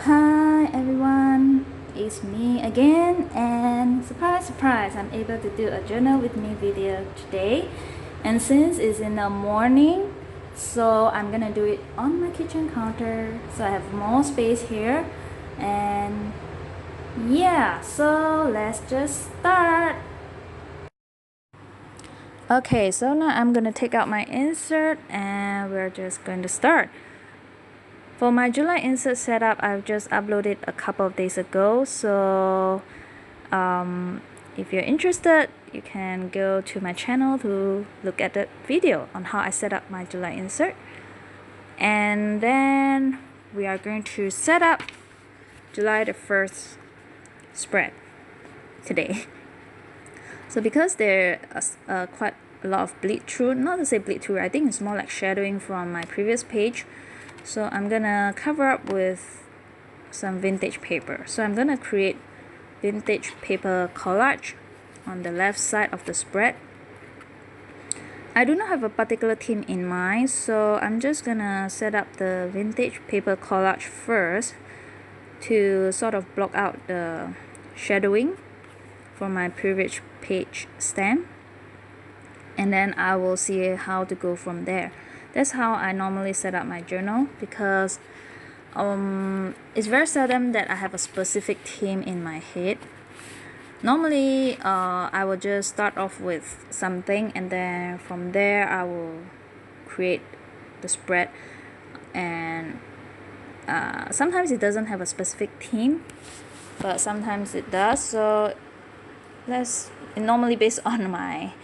Hi everyone, it's me again, and surprise surprise, I'm able to do a journal with me video today. And since it's in the morning, so I'm gonna do it on my kitchen counter, so I have more space here. And yeah, so let's just start. Okay, so now I'm gonna take out my insert and we're just going to start. For my July insert setup, I've just uploaded a couple of days ago, so if you're interested, you can go to my channel to look at the video on how I set up my July insert. And then we are going to set up July the 1st spread today. So because there are quite a lot of bleed through, not to say bleed through, I think it's more like shadowing from my previous page. So I'm gonna cover up with some vintage paper. So I'm gonna create vintage paper collage on the left side of the spread. I do not have a particular theme in mind, so I'm just gonna set up the vintage paper collage first to sort of block out the shadowing from my previous page stamp, and then I will see how to go from there. That's how I normally set up my journal, because it's very seldom that I have a specific theme in my head. Normally I will just start off with something, and then from there I will create the spread. And sometimes it doesn't have a specific theme, but sometimes it does. So let's normally based on my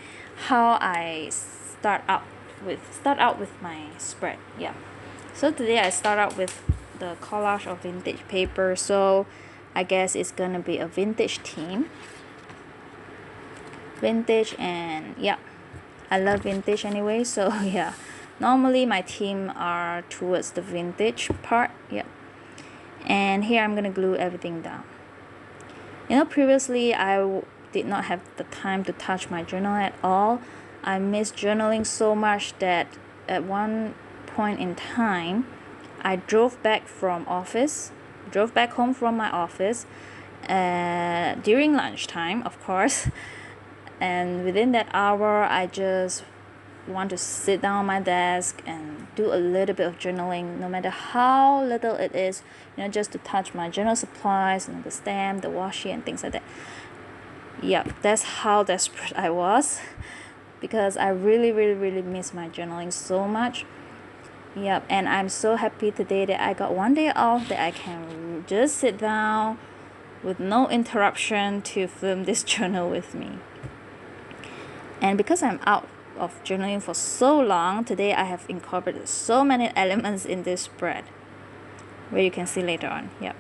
how I start out with my spread. Yeah, so today I start out with the collage of vintage paper, so I guess it's gonna be a vintage theme. Vintage, and yeah, I love vintage anyway, so yeah, normally my theme are towards the vintage part. Yeah, and here I'm gonna glue everything down. Previously I did not have the time to touch my journal at all. I miss journaling so much that at one point in time I drove back home from my office during lunchtime, of course. And within that hour, I just want to sit down on my desk and do a little bit of journaling, no matter how little it is, just to touch my journal supplies, the stamp, the washi, and things like that. Yep, that's how desperate I was, because I really, really, really miss my journaling so much. Yep, and I'm so happy today that I got one day off, that I can just sit down with no interruption to film this journal with me. And because I'm out of journaling for so long, today I have incorporated so many elements in this spread, where you can see later on. Yep.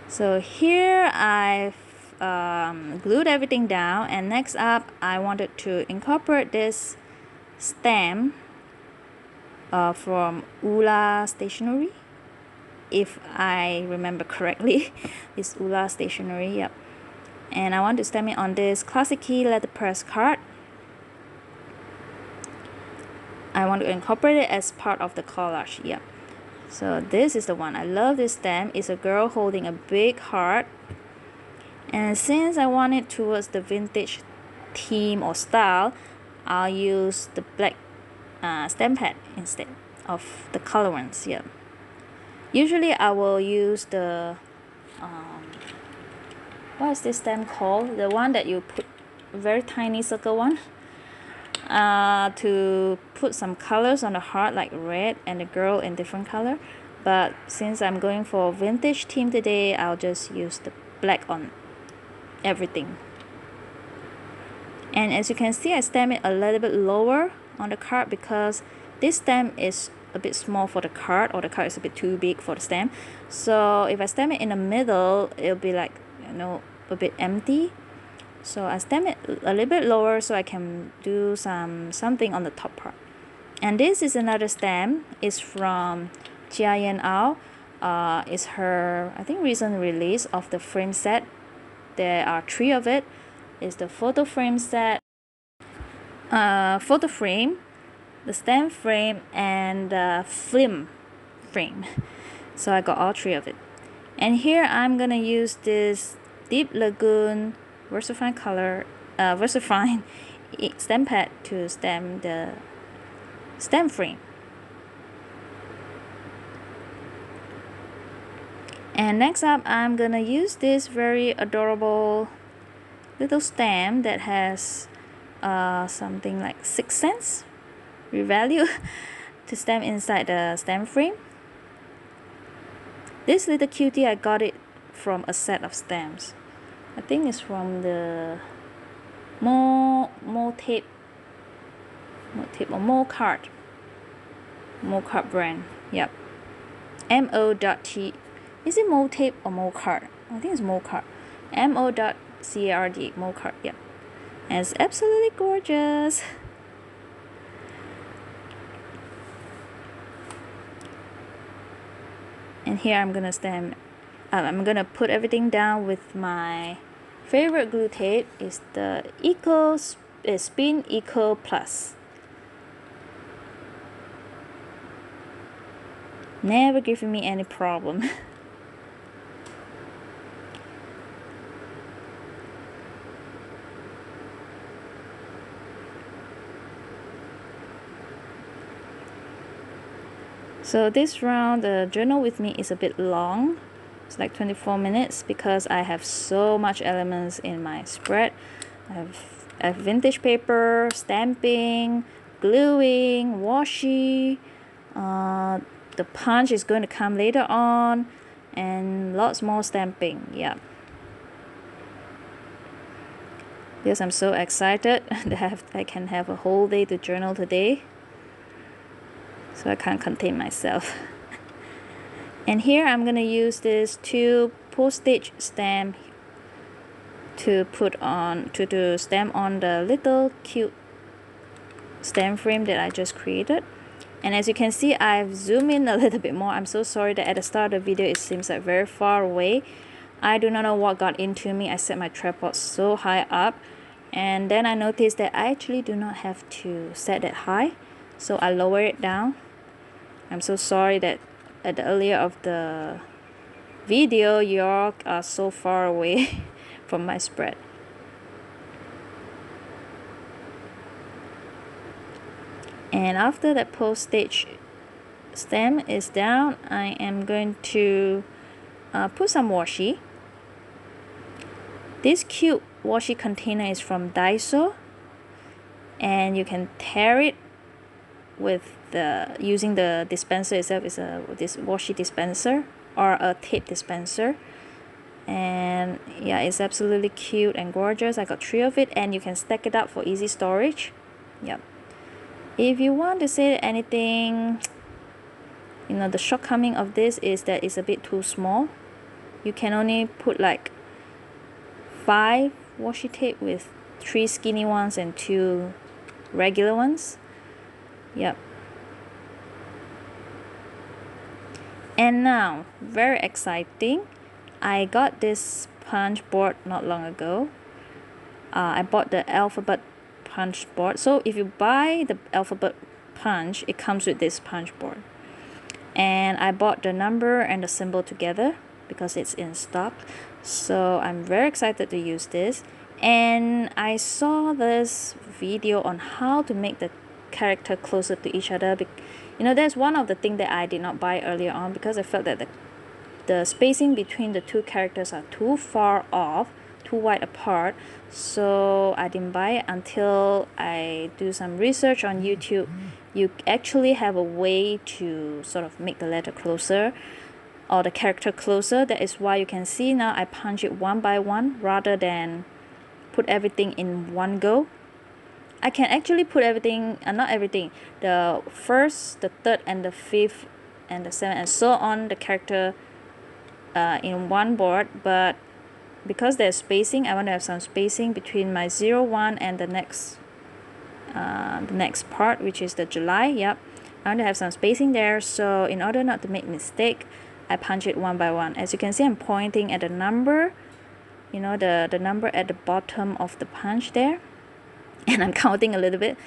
So here I've glued everything down, and next up I wanted to incorporate this stamp from Ula Stationery, if I remember correctly. It's Ula Stationery. Yep. And I want to stamp it on this Classic Key letterpress card. I want to incorporate it as part of the collage. Yeah, so this is the one. I love this stamp. It's a girl holding a big heart, and since I want it towards the vintage theme or style, I'll use the black stamp pad instead of the color ones. Yeah, usually I will use the what is this stamp called, the one that you put very tiny circle one, to put some colors on the heart, like red, and the girl in different color. But since I'm going for vintage theme today, I'll just use the black on everything. And as you can see, I stamp it a little bit lower on the card, because this stamp is a bit small for the card, or the card is a bit too big for the stamp. So if I stamp it in the middle, it'll be like, a bit empty. So I stamp it a little bit lower so I can do something on the top part. And this is another stamp. It's from Jia Yan Ao. It's her, I think, recent release of the frame set. There are 3 of it. It's the photo frame set, photo frame, the stamp frame, and the film frame. So I got all 3 of it. And here I'm gonna use this Deep Lagoon VersaFine color, VersaFine stamp pad to stamp the stamp frame. And next up, I'm gonna use this very adorable little stamp that has something like 6 cents revalue to stamp inside the stamp frame. This little cutie, I got it from a set of stamps. I think it's from the Mo Tape or Mo Cart brand. Yep. Mo.T. Is it Mo Tape or Mo Cart? I think it's Mo Cart. Mo.card. Mo Cart. Yep. And it's absolutely gorgeous. And here I'm gonna stamp. I'm gonna put everything down with my favorite glue tape. Is the Spin Eco Plus. Never giving me any problem. So this round, the journal with me is a bit long. It's like 24 minutes because I have so much elements in my spread. I have vintage paper, stamping, gluing, washi. The punch is going to come later on, and lots more stamping. Yeah. Because I'm so excited that I can have a whole day to journal today. So I can't contain myself. And here I'm gonna use this 2 postage stamp to put on to stamp on the little cute stamp frame that I just created. And as you can see, I've zoomed in a little bit more. I'm so sorry that at the start of the video it seems like very far away. I do not know what got into me. I set my tripod so high up, and then I noticed that I actually do not have to set that high, so I lower it down. I'm so sorry that at the earlier of the video you all are so far away from my spread. And after that postage stamp is down, I am going to put some washi. This cute washi container is from Daiso, and you can tear it with using the dispenser itself. Is this washi dispenser or a tape dispenser, and yeah, it's absolutely cute and gorgeous. I got 3 of it, and you can stack it up for easy storage. Yep. If you want to say anything, the shortcoming of this is that it's a bit too small. You can only put like 5 washi tape with 3 skinny ones and 2 regular ones. Yep. And now, very exciting, I got this punch board not long ago. I bought the alphabet punch board. So if you buy the alphabet punch, it comes with this punch board. And I bought the number and the symbol together because it's in stock. So I'm very excited to use this. And I saw this video on how to make the character closer to each other. That's one of the things that I did not buy earlier on, because I felt that the spacing between the 2 characters are too far off, too wide apart. So I didn't buy it until I do some research on YouTube. You actually have a way to sort of make the letter closer or the character closer. That is why you can see now I punch it one by one rather than put everything in one go. I can actually put everything, not everything, the 1st, the 3rd, and the 5th, and the 7th, and so on, the character in one board. But because there's spacing, I want to have some spacing between my 0, 1 and the next part, which is the July. Yep, I want to have some spacing there. So in order not to make mistake, I punch it one by one. As you can see, I'm pointing at the number, the number at the bottom of the punch there. And I'm counting a little bit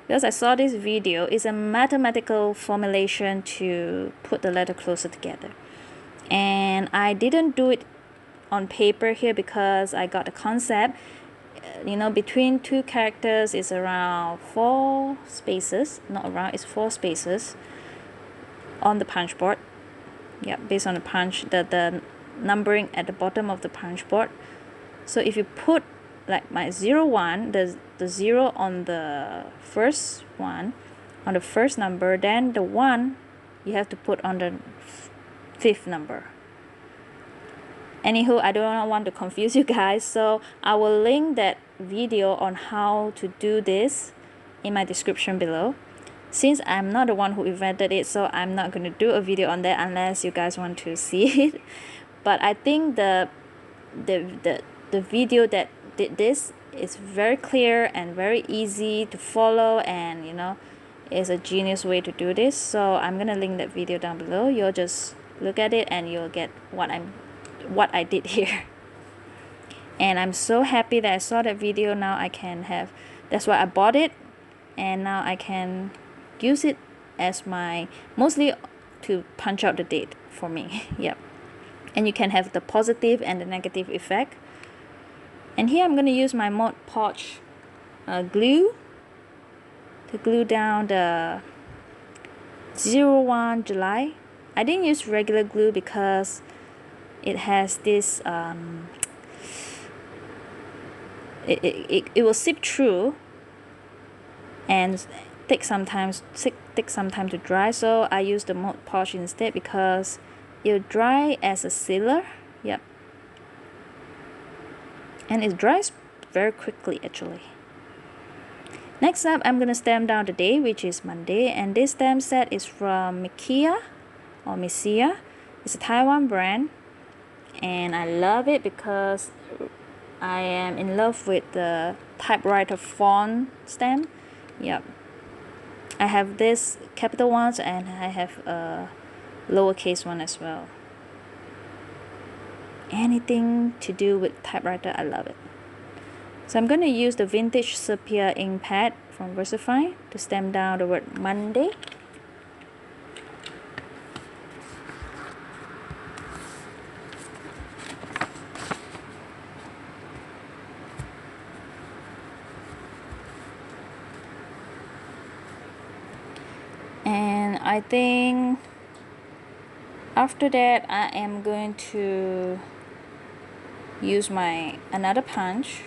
because I saw this video. It's a mathematical formulation to put the letter closer together. And I didn't do it on paper here because I got the concept. You know, between two characters is around 4 spaces, not around, it's 4 spaces on the punch board. Yeah, based on the punch, the numbering at the bottom of the punch board. So if you put like my 01, the 0 on the first one, on the first number, then the 1 you have to put on the 5th number. Anywho, I don't want to confuse you guys, so I will link that video on how to do this in my description below. Since I'm not the one who invented it, so I'm not going to do a video on that unless you guys want to see it. But I think the video that did this is very clear and very easy to follow, and you know, is a genius way to do this. So I'm gonna link that video down below. You'll just look at it and you'll get what I did here. And I'm so happy that I saw that video. Now I can have, that's why I bought it, and now I can use it as my, mostly to punch out the date for me. Yep. And you can have the positive and the negative effect. And here I'm going to use my Mod Podge glue to glue down the 01 July. I didn't use regular glue because it has this it will seep through and take some time to dry. So I use the Mod Podge instead because it'll dry as a sealer. Yep. And it dries very quickly actually. Next up, I'm gonna stamp down the day, which is Monday, and this stamp set is from Mikia or Misia. It's a Taiwan brand, and I love it because I am in love with the typewriter font stamp. Yep. I have this capital ones and I have a lowercase one as well. Anything to do with typewriter, I love it. So I'm going to use the vintage sepia ink pad from VersaFine to stamp down the word Monday. And I think after that I am going to use my another punch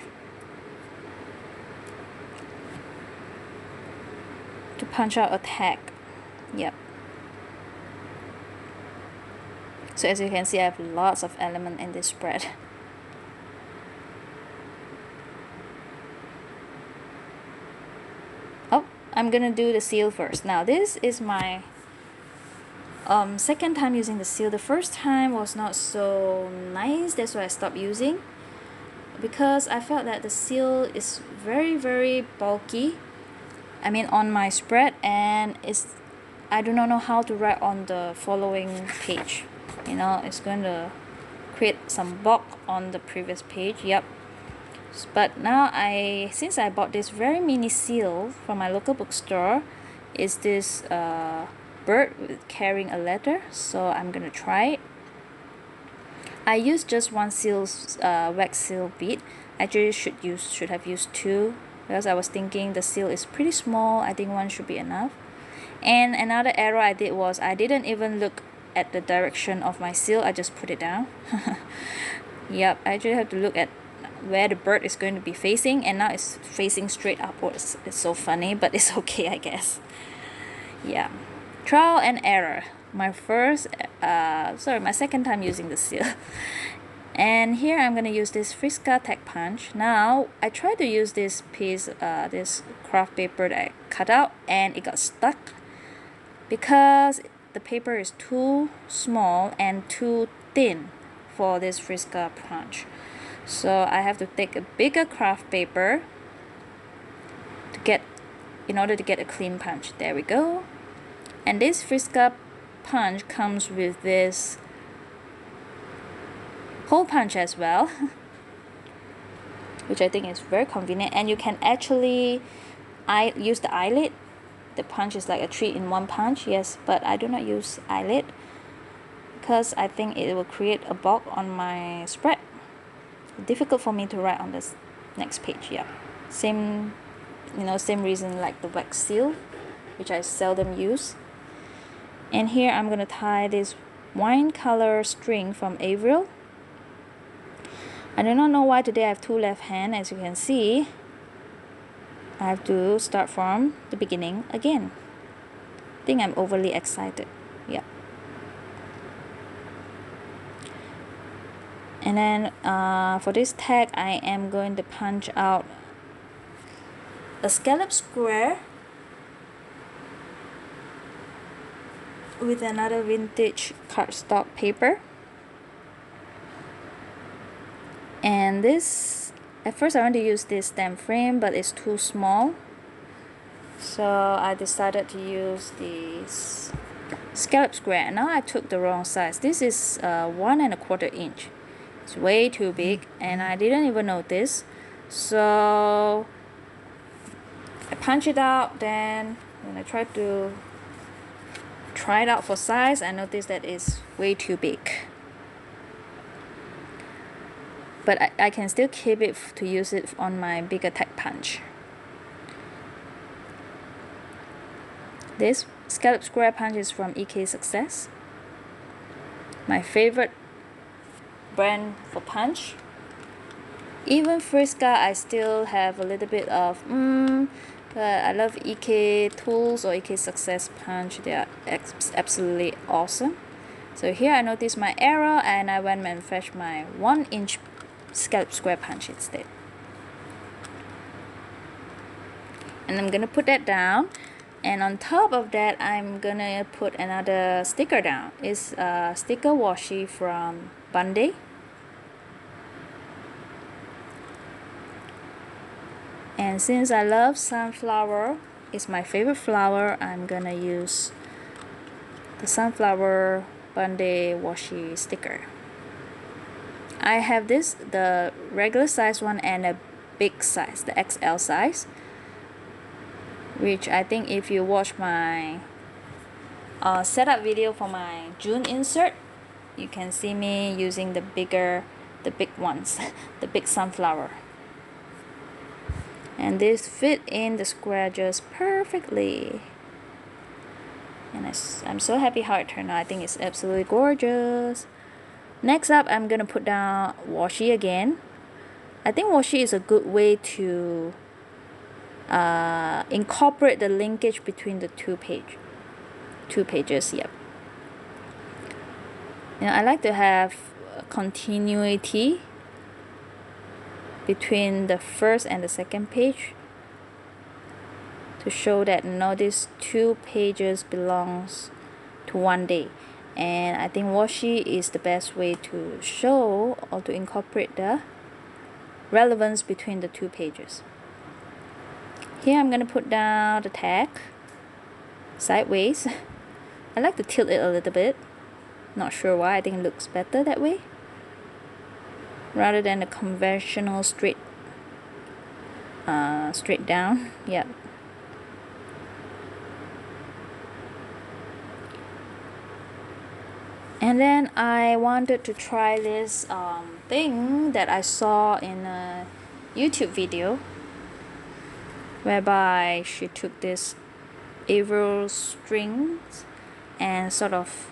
to punch out a tag. Yep. So as you can see, I have lots of element in this spread. Oh, I'm gonna do the seal first. Now this is my second time using the seal. The first time was not so nice, that's why I stopped using, because I felt that the seal is very bulky, I mean on my spread, and I do not know how to write on the following page. You know, it's going to create some bulk on the previous page. Yep. But now since I bought this very mini seal from my local bookstore, is this bird carrying a letter, so I'm gonna try it. I used just one wax seal bead. Actually should have used 2, because I was thinking the seal is pretty small. I think 1 should be enough. And another error I did was I didn't even look at the direction of my seal. I just put it down. Yep, I actually have to look at where the bird is going to be facing, and now it's facing straight upwards. It's so funny, but it's okay, I guess. Yeah, trial and error. My second time using the seal. And here I'm gonna use this Frisca Tech Punch. Now I tried to use this piece, this craft paper that I cut out, and it got stuck because the paper is too small and too thin for this Frisca punch. So I have to take a bigger craft paper in order to get a clean punch. There we go. And this Frisca punch comes with this hole punch as well, which I think is very convenient. And you can actually use the eyelet. The punch is like a 3-in-1 punch, yes, but I do not use eyelet because I think it will create a bulk on my spread. Difficult for me to write on this next page. Yeah, same reason like the wax seal, which I seldom use. And here I'm gonna tie this wine color string from Avril. I do not know why today I have two left hands. As you can see, I have to start from the beginning again. I think I'm overly excited. Yeah. And then for this tag, I am going to punch out a scallop square with another vintage cardstock paper. And this, at first I want to use this stamp frame, but it's too small, so I decided to use this scallop square. Now I took the wrong size. This is 1¼ inch. It's way too big, and I didn't even notice. So I punch it out. Then when I try to try it out for size, I noticed that it's way too big. But I can still keep it to use it on my bigger tag punch. This scallop square punch is from EK Success, my favorite brand for punch. Even Frisca, I still have a little bit of but I love EK Tools or EK Success punch. They are absolutely awesome. So here I noticed my error, and I went and fetched my 1-inch scallop square punch instead. And I'm gonna put that down, and on top of that I'm gonna put another sticker down. It's a sticker washi from Bunday. And since I love sunflower, it's my favorite flower, I'm gonna use the sunflower Bunday washi sticker. I have this, the regular size one, and a big size, the XL size, which I think if you watch my setup video for my June insert, you can see me using the big ones, the big sunflower. And this fit in the square just perfectly. And I'm so happy how it turned out. I think it's absolutely gorgeous. Next up, I'm gonna put down washi again. I think washi is a good way to incorporate the linkage between the two pages. Yep. I like to have continuity between the first and the second page to show that these two pages belongs to one day. And I think washi is the best way to show or to incorporate the relevance between the two pages. Here I'm going to put down the tag sideways. I like to tilt it a little bit. Not sure why, I think it looks better that way, rather than the conventional straight down. Yeah. And then I wanted to try this thing that I saw in a YouTube video, whereby she took this Avril strings and sort of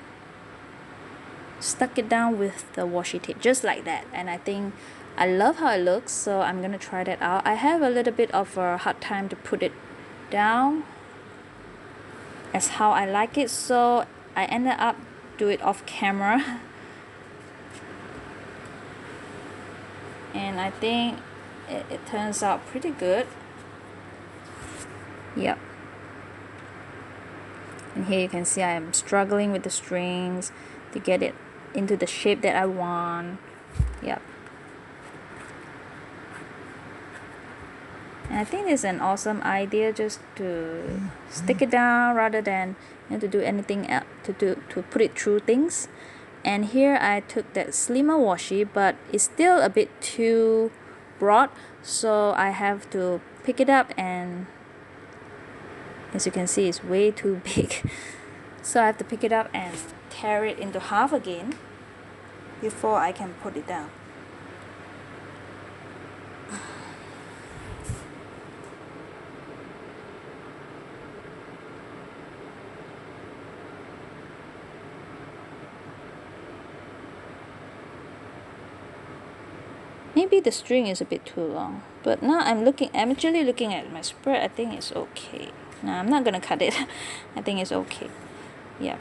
stuck it down with the washi tape, just like that. And I think I love how it looks, so I'm gonna try that out. I have a little bit of a hard time to put it down as how I like it, so I ended up do it off camera. And I think it turns out pretty good. Yep. And here you can see I am struggling with the strings to get it into the shape that I want. Yep. And I think it's an awesome idea just to stick it down rather than to do anything else, to put it through things. And here I took that slimmer washi, but it's still a bit too broad, so I have to pick it up, and as you can see it's way too big. So I have to pick it up and tear it into half again before I can put it down. Maybe the string is a bit too long, but now I'm actually looking at my spread. I think it's okay. No, I'm not gonna cut it. I think it's okay. Yeah.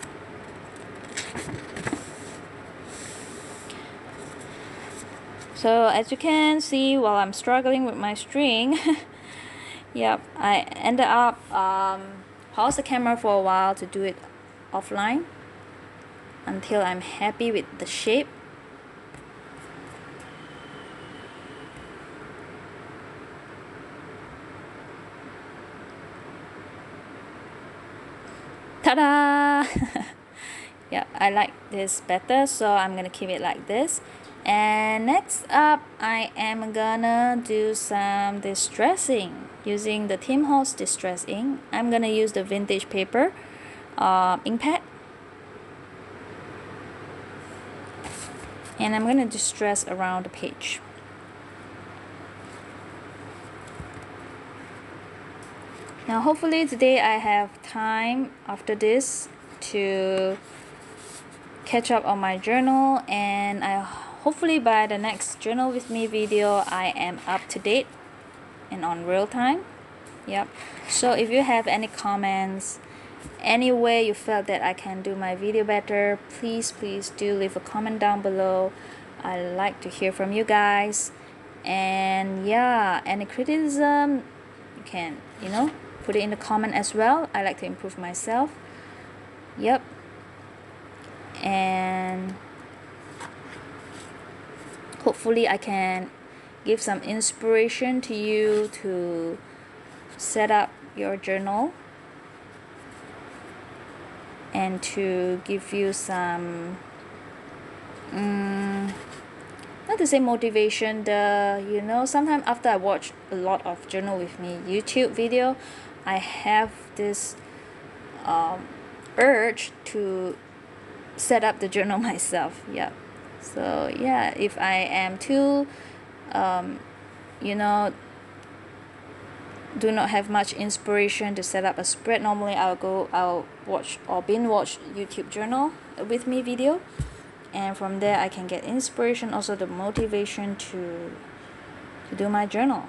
So as you can see, while I'm struggling with my string, yep, I ended up pause the camera for a while to do it offline until I'm happy with the shape. Ta-da! Yeah, I like this better, so I'm gonna keep it like this. And next up, I am gonna do some distressing using the Tim Holtz Distress ink. I'm gonna use the vintage paper ink pad, and I'm gonna distress around the page. Now hopefully today I have time after this to catch up on my journal, and hopefully by the next journal with me video I am up to date and on real time. Yep. So if you have any comments, any way you felt that I can do my video better, please do leave a comment down below. I like to hear from you guys. And yeah, any criticism you can, put it in the comment as well. I like to improve myself. Yep. And hopefully I can give some inspiration to you to set up your journal and to give you some not to say motivation, sometimes after I watch a lot of Journal With Me YouTube video, I have this urge to set up the journal myself. Yeah. So yeah, if I am too do not have much inspiration to set up a spread, normally I'll watch or binge watch YouTube Journal With Me video, and from there I can get inspiration, also the motivation to do my journal.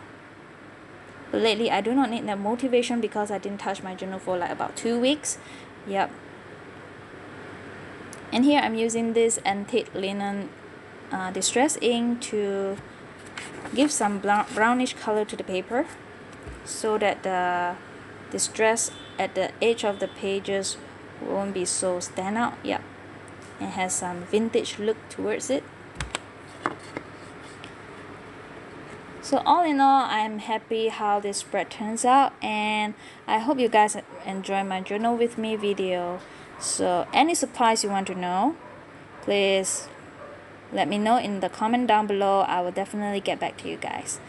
But lately I do not need that motivation because I didn't touch my journal for like about 2 weeks. Yep. And here I'm using this antique linen distress ink to give some brownish color to the paper, so that the distress at the edge of the pages won't be so stand out. Yeah, it has some vintage look towards it. So all in all, I'm happy how this spread turns out, and I hope you guys enjoy my Journal With Me video. So any supplies you want to know, please let me know in the comment down below. I will definitely get back to you guys.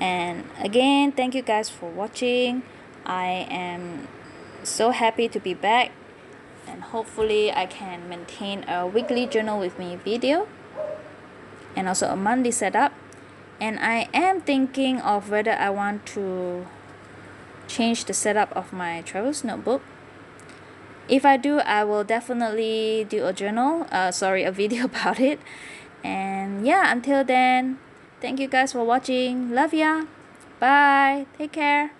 And again, thank you guys for watching. I am so happy to be back, and hopefully I can maintain a weekly Journal With Me video and also a monthly setup. And I am thinking of whether I want to change the setup of my travels notebook. If I do, I will definitely do a video about it. And yeah, until then, thank you guys for watching. Love ya. Bye. Take care.